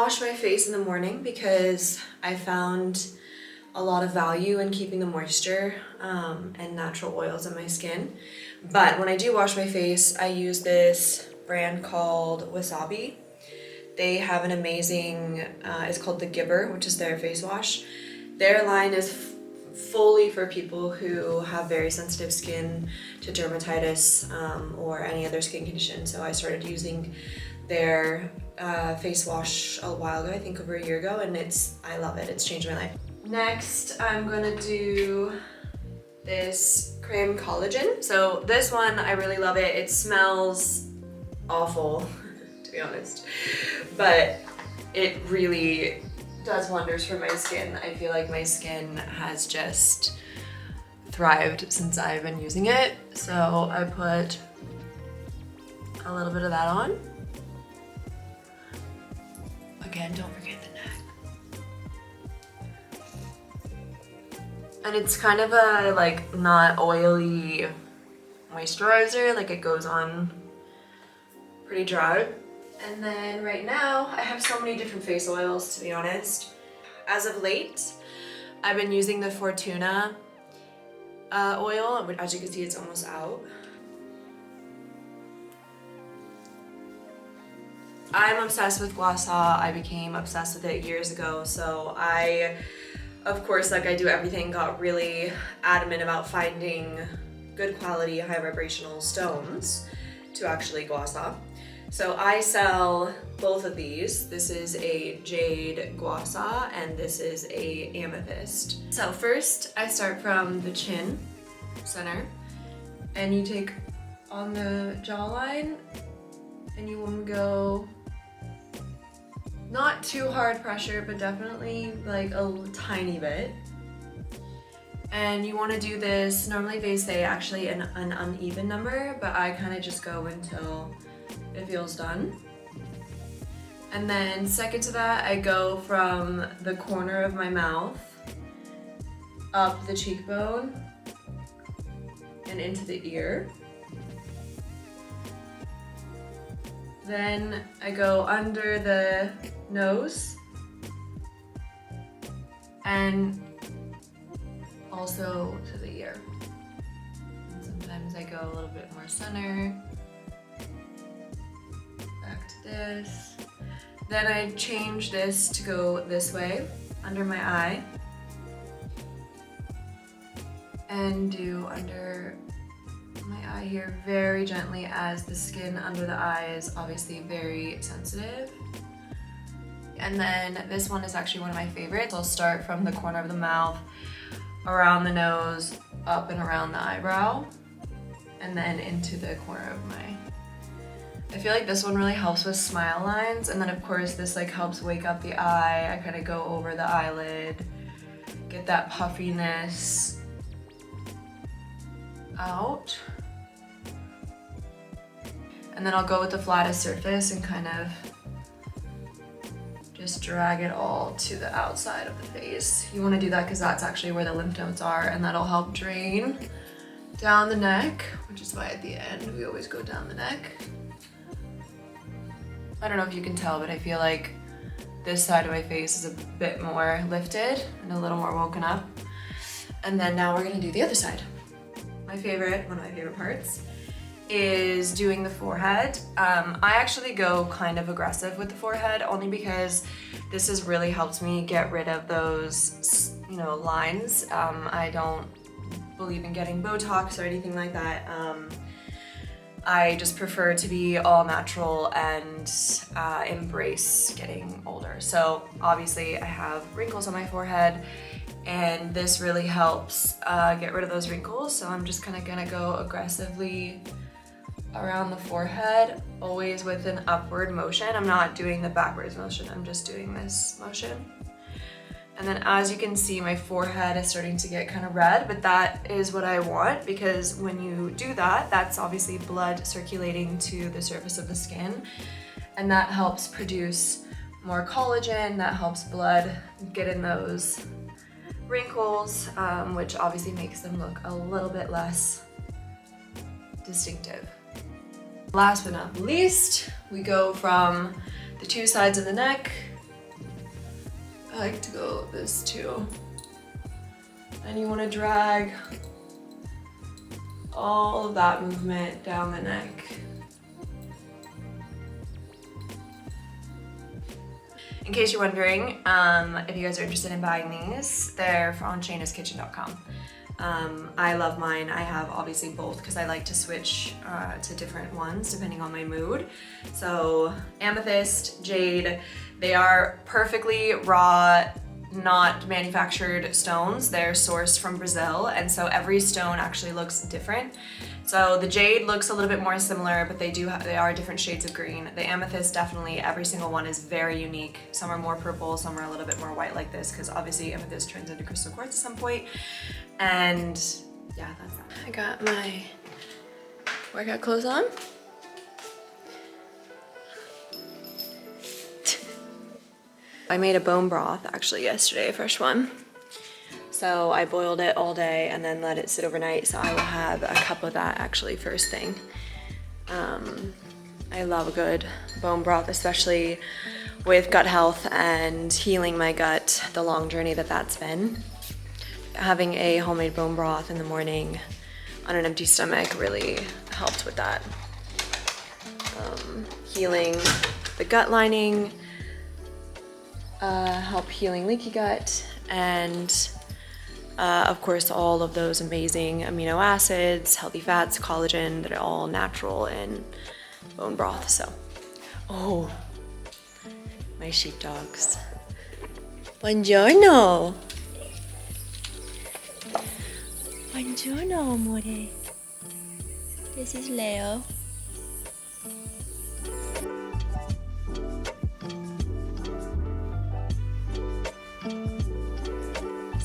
wash my face in the morning because I found a lot of value in keeping the moisture and natural oils in my skin. But when I do wash my face, I use this brand called Wasabi. They have an amazing, it's called The Giver, which is their face wash. Their line is fully for people who have very sensitive skin to dermatitis or any other skin condition. So I started using their face wash a while ago, I think over a year ago, and I love it. It's changed my life. Next, I'm gonna do this Creme Collagen. So this one, I really love it. It smells awful, to be honest, but it really does wonders for my skin. I feel like my skin has just thrived since I've been using it. So I put a little bit of that on. Again, don't forget the neck. And it's kind of a like not oily moisturizer, like it goes on pretty dry. And then right now I have so many different face oils, to be honest. As of late, I've been using the Fortuna oil, but as you can see, it's almost out. I'm obsessed with gua sha. I became obsessed with it years ago, so I, of course, like I do everything, got really adamant about finding good quality, high vibrational stones to actually gua sha. So I sell both of these. This is a jade gua sha and this is a amethyst. So first I start from the chin center and you take on the jawline and you want to go not too hard pressure, but definitely like a tiny bit. And you want to do this, normally they say actually an uneven number, but I kind of just go until it feels done. And then second to that, I go from the corner of my mouth up the cheekbone and into the ear. Then I go under the nose and also to the ear. And sometimes I go a little bit more center. Back to this. Then I change this to go this way, under my eye. And do under my eye here very gently, as the skin under the eye is obviously very sensitive. And then this one is actually one of my favorites. I'll start from the corner of the mouth, around the nose, up and around the eyebrow, and then into the corner of my... I feel like this one really helps with smile lines, and then of course this like helps wake up the eye. I kind of go over the eyelid, get that puffiness out. And then I'll go with the flattest surface and kind of just drag it all to the outside of the face. You want to do that because that's actually where the lymph nodes are, and that'll help drain down the neck, which is why at the end we always go down the neck. I don't know if you can tell, but I feel like this side of my face is a bit more lifted and a little more woken up. And then now we're gonna do the other side. One of my favorite parts is doing the forehead. I actually go kind of aggressive with the forehead only because this has really helped me get rid of those, lines. I don't believe in getting Botox or anything like that. I just prefer to be all natural and embrace getting older. So obviously I have wrinkles on my forehead and this really helps get rid of those wrinkles. So I'm just kind of gonna go aggressively around the forehead, always with an upward motion. I'm not doing the backwards motion, I'm just doing this motion. And then as you can see, my forehead is starting to get kind of red, but that is what I want because when you do that, that's obviously blood circulating to the surface of the skin, and that helps produce more collagen, that helps blood get in those wrinkles, which obviously makes them look a little bit less distinctive. Last but not least, we go from the two sides of the neck I like to go this too. And you want to drag all of that movement down the neck. In case you're wondering, if you guys are interested in buying these, they're on shaynaskitchen.com. I love mine. I have obviously both because I like to switch to different ones depending on my mood. So amethyst, jade, they are perfectly raw, not manufactured stones. They're sourced from Brazil, and so every stone actually looks different. So the jade looks a little bit more similar, but they are different shades of green. The amethyst, definitely, every single one is very unique. Some are more purple, some are a little bit more white like this, because obviously amethyst turns into crystal quartz at some point. And yeah, that's that. I got my workout clothes on. I made a bone broth actually yesterday, a fresh one. So I boiled it all day and then let it sit overnight. So I will have a cup of that actually first thing. I love a good bone broth, especially with gut health and healing my gut, the long journey that's been. Having a homemade bone broth in the morning on an empty stomach really helped with that. Healing the gut lining, help healing leaky gut, and of course all of those amazing amino acids, healthy fats, collagen, that are all natural in bone broth. So, oh, my sheepdogs. Buongiorno. Buongiorno, amore. This is Leo.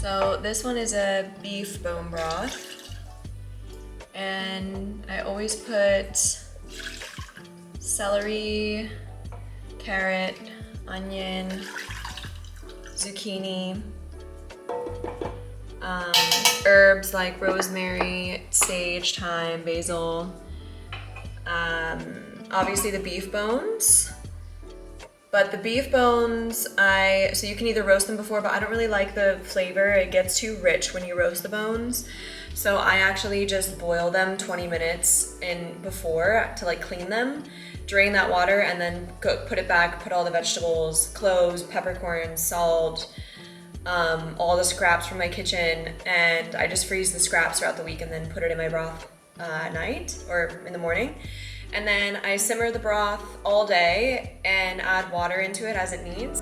So this one is a beef bone broth, and I always put celery, carrot, onion, zucchini, herbs like rosemary, sage, thyme, basil, obviously the beef bones. But the beef bones, so you can either roast them before, but I don't really like the flavor. It gets too rich when you roast the bones. So I actually just boil them 20 minutes before to like clean them, drain that water, and then put it back, put all the vegetables, cloves, peppercorns, salt, all the scraps from my kitchen, and I just freeze the scraps throughout the week and then put it in my broth at night or in the morning. And then I simmer the broth all day and add water into it as it needs.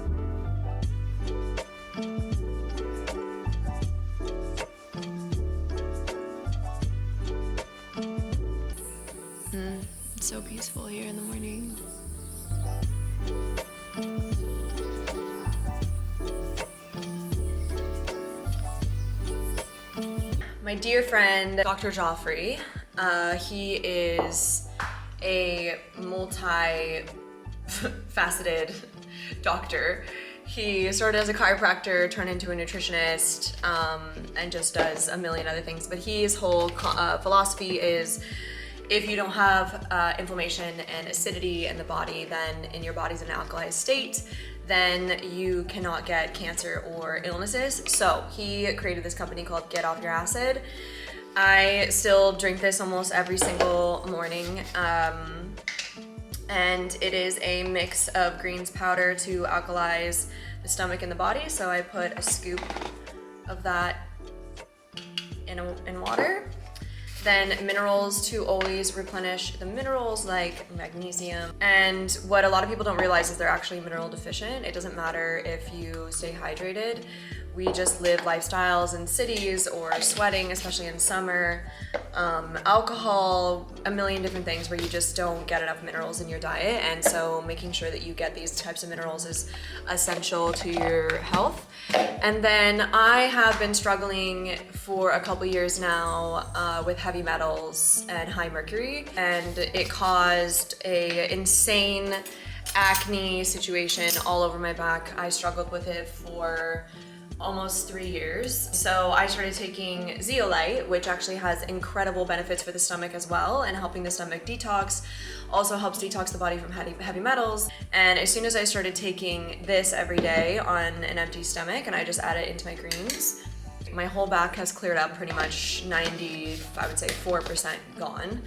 It's so peaceful here in the morning. My dear friend, Dr. Joffrey, he is a multi-faceted doctor. He started as a chiropractor, turned into a nutritionist, and just does a million other things. But his whole philosophy is, if you don't have inflammation and acidity in the body, then in your body's in an alkalized state, then you cannot get cancer or illnesses. So he created this company called Get Off Your Acid. I still drink this almost every single morning, and it is a mix of greens powder to alkalize the stomach and the body. So I put a scoop of that in water. Then minerals to always replenish the minerals like magnesium. And what a lot of people don't realize is they're actually mineral deficient. It doesn't matter if you stay hydrated. We just live lifestyles in cities or sweating, especially in summer, alcohol, a million different things where you just don't get enough minerals in your diet. And so making sure that you get these types of minerals is essential to your health. And then I have been struggling for a couple years now with heavy metals and high mercury, and it caused an insane acne situation all over my back. I struggled with it for almost 3 years. So I started taking zeolite, which actually has incredible benefits for the stomach as well, and helping the stomach detox. Also helps detox the body from heavy metals. And as soon as I started taking this every day on an empty stomach, and I just add it into my greens, my whole back has cleared up pretty much 90, I would say 4% gone.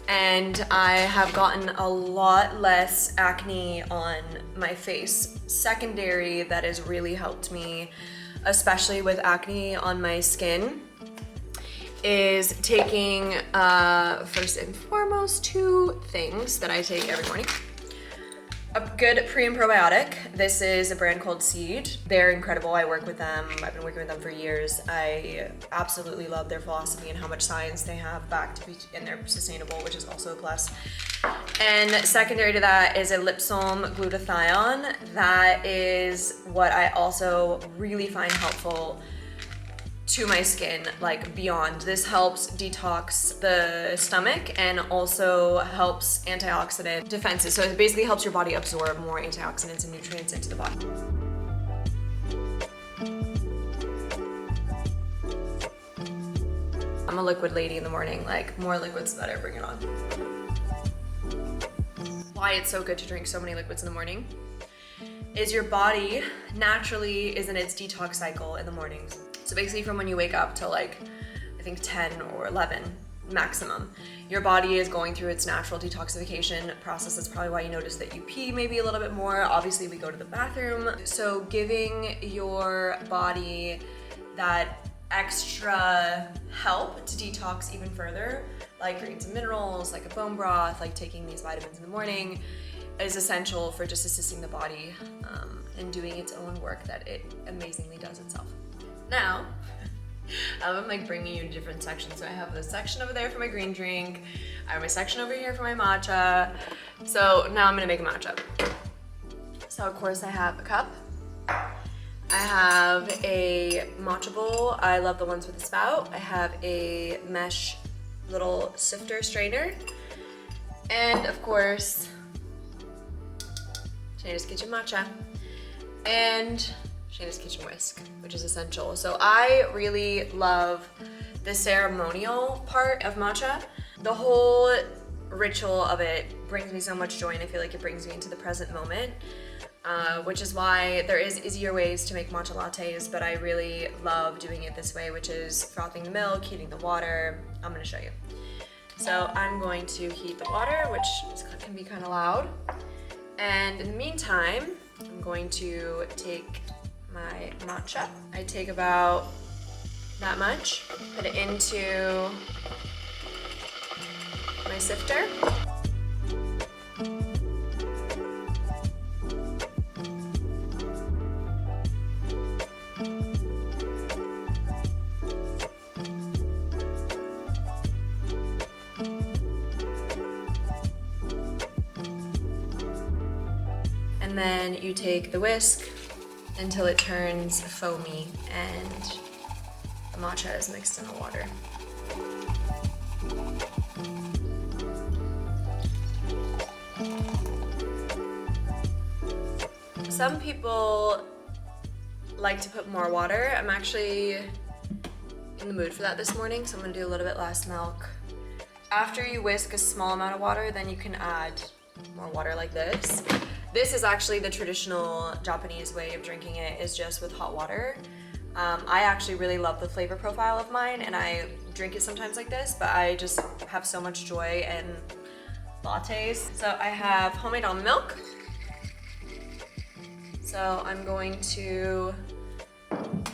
And I have gotten a lot less acne on my face. Secondary, that has really helped me, especially with acne on my skin, is taking, first and foremost, 2 things that I take every morning. A good pre and probiotic. This is a brand called Seed. They're incredible. I work with them. I've been working with them for years. I absolutely love their philosophy and how much science they have backed, and they're sustainable, which is also a plus. And secondary to that is a lip balm glutathione. That is what I also really find helpful to my skin, like beyond. This helps detox the stomach and also helps antioxidant defenses. So it basically helps your body absorb more antioxidants and nutrients into the body. I'm a liquid lady in the morning, like more liquids the better, bring it on. Why it's so good to drink so many liquids in the morning is your body naturally is in its detox cycle in the mornings. So basically from when you wake up till like, I think 10 or 11 maximum, your body is going through its natural detoxification process. That's probably why you notice that you pee maybe a little bit more. Obviously we go to the bathroom. So giving your body that extra help to detox even further, like greens and minerals, like a bone broth, like taking these vitamins in the morning, is essential for just assisting the body in doing its own work that it amazingly does itself. Now, I'm like bringing you different sections. So I have this section over there for my green drink. I have my section over here for my matcha. So now I'm gonna make a matcha. So of course I have a cup. I have a matcha bowl. I love the ones with the spout. I have a mesh little sifter strainer. And of course, Shayna's Kitchen matcha. And Shayna's Kitchen whisk, which is essential. So I really love the ceremonial part of matcha. The whole ritual of it brings me so much joy, and I feel like it brings me into the present moment, which is why there is easier ways to make matcha lattes, but I really love doing it this way, which is frothing the milk, heating the water. I'm gonna show you. So I'm going to heat the water, which can be kind of loud. And in the meantime, I'm going to take my matcha. I take about that much, put it into my sifter. And then you take the whisk until it turns foamy and the matcha is mixed in the water. Some people like to put more water. I'm actually in the mood for that this morning, so I'm gonna do a little bit less milk. After you whisk a small amount of water, then you can add more water like this. This is actually the traditional Japanese way of drinking it, is just with hot water. I actually really love the flavor profile of mine, and I drink it sometimes like this, but I just have so much joy in lattes. So I have homemade almond milk. So I'm going to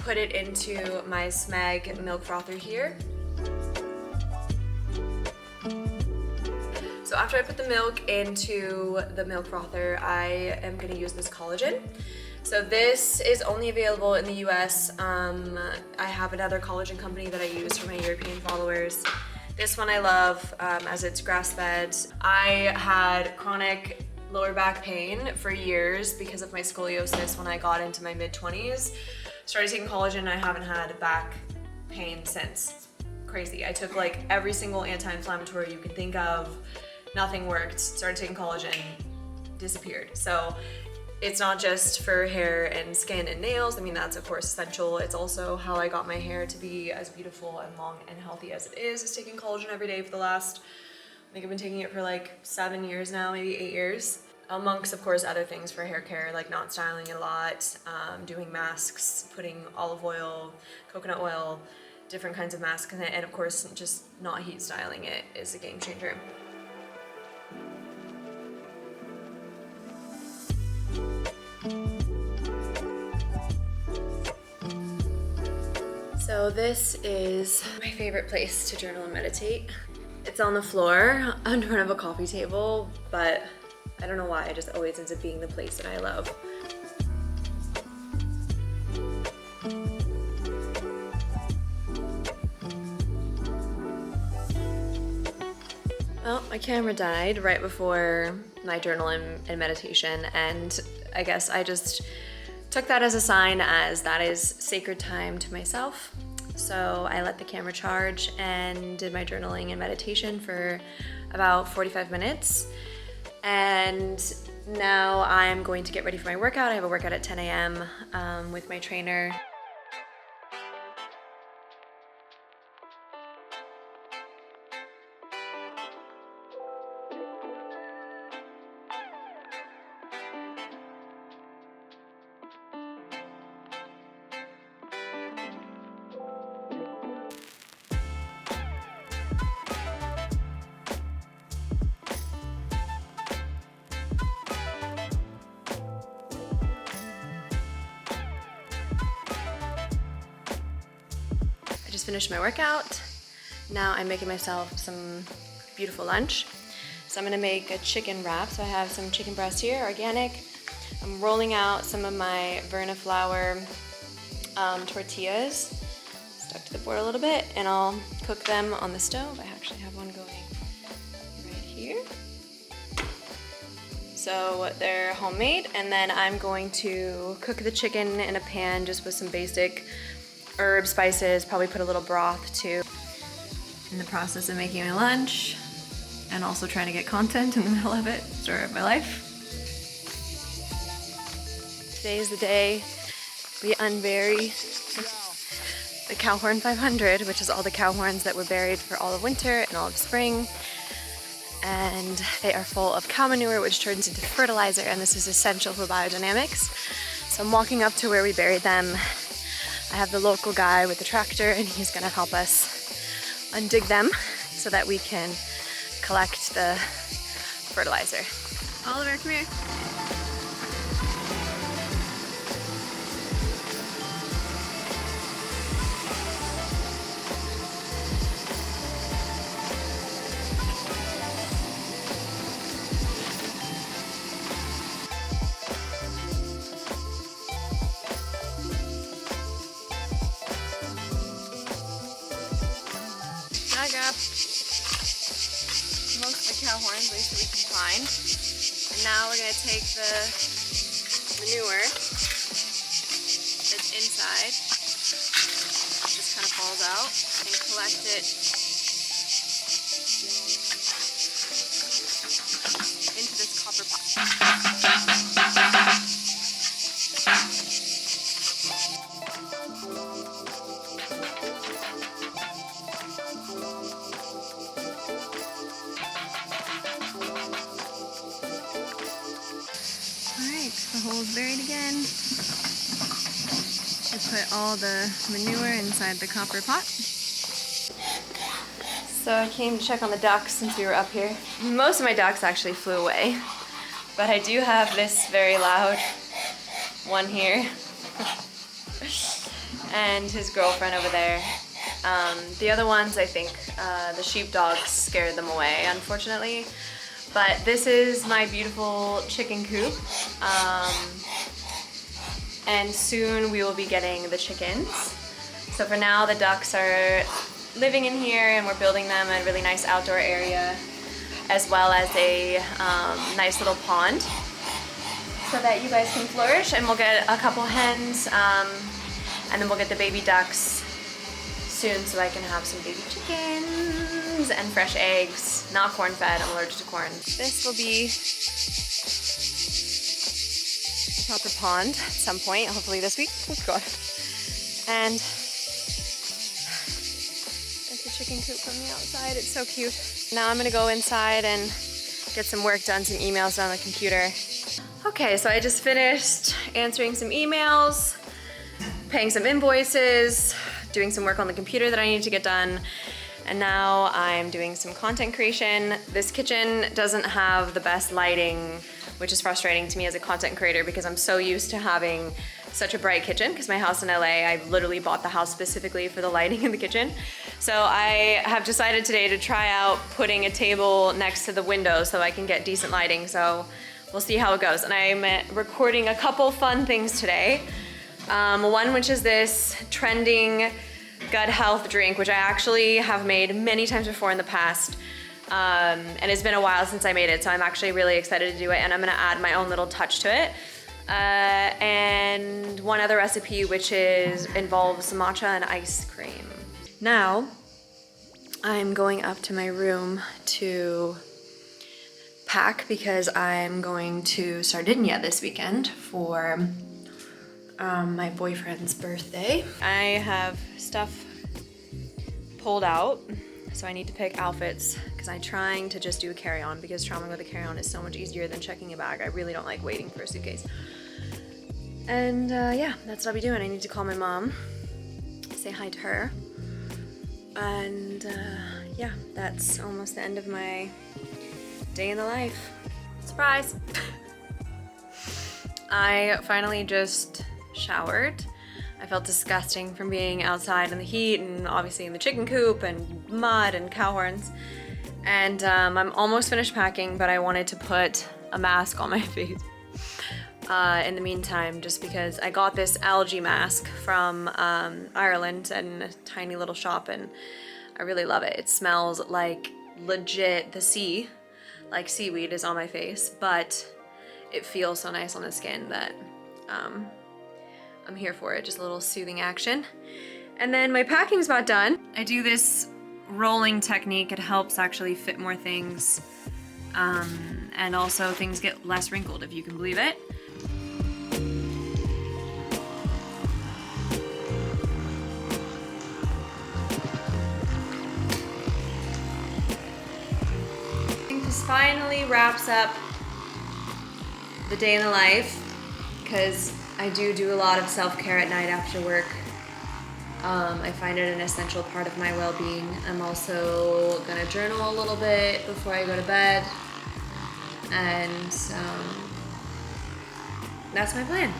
put it into my Smeg milk frother here. So after I put the milk into the milk frother, I am gonna use this collagen. So this is only available in the US. I have another collagen company that I use for my European followers. This one I love as it's grass-fed. I had chronic lower back pain for years because of my scoliosis when I got into my mid-20s. Started taking collagen and I haven't had back pain since. Crazy. I took like every single anti-inflammatory you could think of. Nothing worked. Started taking collagen, disappeared. So It's not just for hair and skin and nails. I mean, that's of course essential. It's also how I got my hair to be as beautiful and long and healthy as it is taking collagen every day for the last, I think I've been taking it for like 7 years now, maybe 8 years. Amongst, of course, other things for hair care, like not styling it a lot, doing masks, putting olive oil, coconut oil, different kinds of masks in it, and of course, just not heat styling it is a game changer. So this is my favorite place to journal and meditate. It's on the floor in front of a coffee table, but I don't know why, it just always ends up being the place that I love. Well, my camera died right before my journal and meditation, and I guess I just took that as a sign as that is sacred time to myself. So I let the camera charge and did my journaling and meditation for about 45 minutes. And now I'm going to get ready for my workout. I have a workout at 10 a.m. With my trainer. Just finished my workout. Now I'm making myself some beautiful lunch. So I'm gonna make a chicken wrap. So I have some chicken breast here, organic. I'm rolling out some of my Verna flour tortillas, stuck to the board a little bit, and I'll cook them on the stove. I actually have one going right here. So they're homemade, and then I'm going to cook the chicken in a pan just with some basic herbs, spices, probably put a little broth too. In the process of making my lunch and also trying to get content in the middle of it, story of my life. Today is the day we unbury the cow horn 500, which is all the cow horns that were buried for all of winter and all of spring. And they are full of cow manure, which turns into fertilizer, and this is essential for biodynamics. So I'm walking up to where we buried them. I have the local guy with the tractor, and he's gonna help us undig them so that we can collect the fertilizer. Oliver, come here. Dug up most of the cow horns, at least that we can find. And now we're going to take the manure that's inside, just kind of falls out, and collect it into this copper pot. The hole is buried again. We put all the manure inside the copper pot. So I came to check on the ducks since we were up here. Most of my ducks actually flew away, but I do have this very loud one here and his girlfriend over there. The other ones, I think the sheepdogs scared them away, unfortunately. But this is my beautiful chicken coop. And soon we will be getting the chickens. So for now, the ducks are living in here, and we're building them a really nice outdoor area, as well as a nice little pond so that you guys can flourish. And we'll get a couple hens, and then we'll get the baby ducks soon so I can have some baby chickens and fresh eggs. Not corn fed, I'm allergic to corn. This will be Proper pond at some point, hopefully this week. Oh God. And there's a chicken coop from the outside. It's so cute. Now I'm gonna go inside and get some work done, some emails on the computer. Okay, so I just finished answering some emails, paying some invoices, doing some work on the computer that I need to get done. And now I'm doing some content creation. This kitchen doesn't have the best lighting, which is frustrating to me as a content creator because I'm so used to having such a bright kitchen because my house in LA, I literally bought the house specifically for the lighting in the kitchen. So I have decided today to try out putting a table next to the window so I can get decent lighting. So we'll see how it goes. And I'm recording a couple fun things today. One which is this trending gut health drink, which I actually have made many times before in the past. And it's been a while since I made it, so I'm actually really excited to do it, and I'm gonna add my own little touch to it. And one other recipe which involves matcha and ice cream. Now, I'm going up to my room to pack because I'm going to Sardinia this weekend for my boyfriend's birthday. I have stuff pulled out, so I need to pick outfits because I'm trying to just do a carry-on because traveling with a carry-on is so much easier than checking a bag. I really don't like waiting for a suitcase. And yeah, that's what I'll be doing. I need to call my mom, say hi to her. And yeah, that's almost the end of my day in the life. Surprise! I finally just showered. I felt disgusting from being outside in the heat and obviously in the chicken coop and mud and cow horns. And I'm almost finished packing, but I wanted to put a mask on my face in the meantime, just because I got this algae mask from Ireland in a tiny little shop, and I really love it. It smells like legit the sea, like seaweed is on my face, but it feels so nice on the skin that I'm here for it, just a little soothing action. And then my packing's about done. I do this rolling technique. It helps actually fit more things, and also things get less wrinkled, if you can believe it. I think this finally wraps up the day in the life, because I do a lot of self-care at night after work. I find it an essential part of my well-being. I'm also gonna journal a little bit before I go to bed, and that's my plan.